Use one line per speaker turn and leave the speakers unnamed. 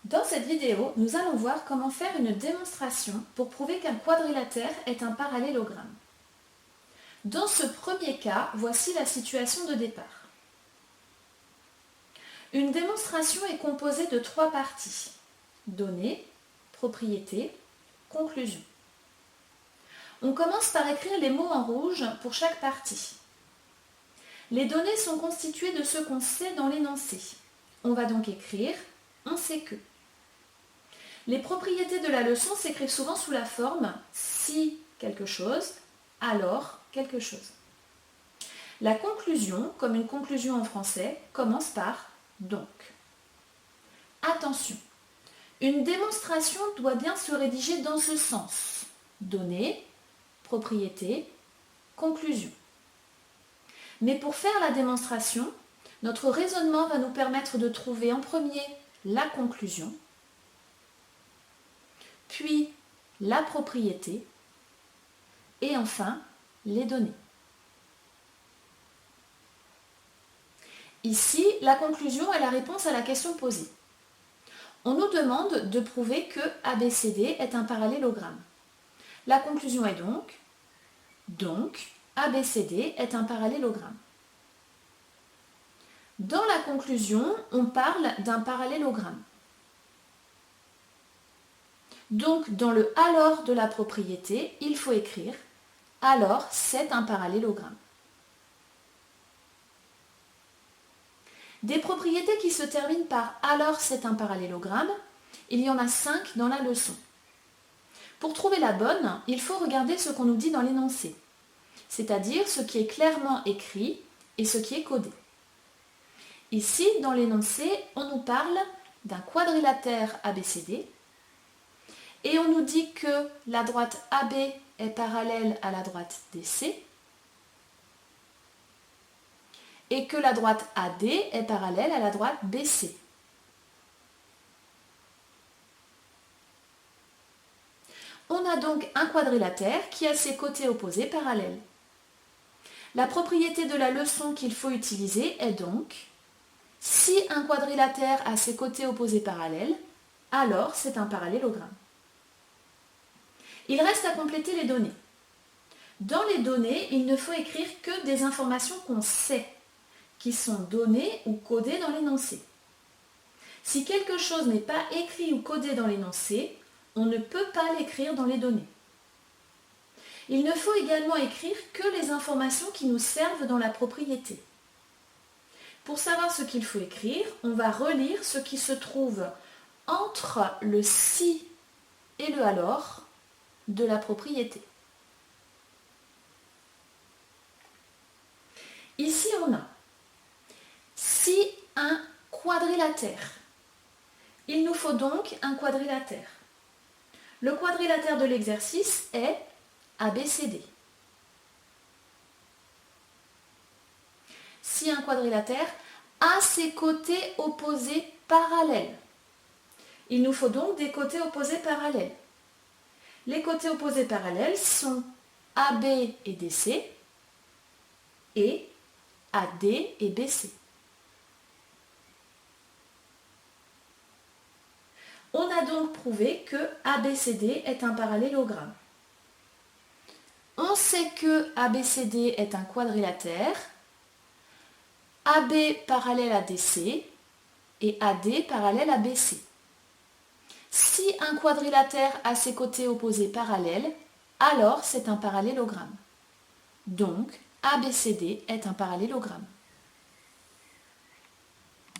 Dans cette vidéo, nous allons voir comment faire une démonstration pour prouver qu'un quadrilatère est un parallélogramme. Dans ce premier cas, voici la situation de départ. Une démonstration est composée de trois parties: données, propriétés, conclusion. On commence par écrire les mots en rouge pour chaque partie. Les données sont constituées de ce qu'on sait dans l'énoncé. On va donc écrire « on sait que ». Les propriétés de la leçon s'écrivent souvent sous la forme « si quelque chose, alors quelque chose ». La conclusion, comme une conclusion en français, commence par « donc ». Attention, une démonstration doit bien se rédiger dans ce sens: données, propriétés, conclusion. Mais pour faire la démonstration, notre raisonnement va nous permettre de trouver en premier la conclusion, puis la propriété et enfin les données. Ici, la conclusion est la réponse à la question posée. On nous demande de prouver que ABCD est un parallélogramme. La conclusion est donc ABCD est un parallélogramme. Dans la conclusion, on parle d'un parallélogramme. Donc, dans le « alors » de la propriété, il faut écrire « alors c'est un parallélogramme ». Des propriétés qui se terminent par « alors c'est un parallélogramme », il y en a 5 dans la leçon. Pour trouver la bonne, il faut regarder ce qu'on nous dit dans l'énoncé, c'est-à-dire ce qui est clairement écrit et ce qui est codé. Ici, dans l'énoncé, on nous parle d'un quadrilatère ABCD et on nous dit que la droite AB est parallèle à la droite DC et que la droite AD est parallèle à la droite BC. On a donc un quadrilatère qui a ses côtés opposés parallèles. La propriété de la leçon qu'il faut utiliser est donc: si un quadrilatère a ses côtés opposés parallèles, alors c'est un parallélogramme. Il reste à compléter les données. Dans les données, il ne faut écrire que des informations qu'on sait, qui sont données ou codées dans l'énoncé. Si quelque chose n'est pas écrit ou codé dans l'énoncé, on ne peut pas l'écrire dans les données. Il ne faut également écrire que les informations qui nous servent dans la propriété. Pour savoir ce qu'il faut écrire, on va relire ce qui se trouve entre le « si » et le « alors » de la propriété. Ici, on a si un quadrilatère. Il nous faut donc un quadrilatère. Le quadrilatère de l'exercice est ABCD. Si un quadrilatère a ses côtés opposés parallèles. Il nous faut donc des côtés opposés parallèles. Les côtés opposés parallèles sont AB et DC et AD et BC. On a donc prouvé que ABCD est un parallélogramme. On sait que ABCD est un quadrilatère, AB parallèle à DC et AD parallèle à BC. Si un quadrilatère a ses côtés opposés parallèles, alors c'est un parallélogramme. Donc, ABCD est un parallélogramme.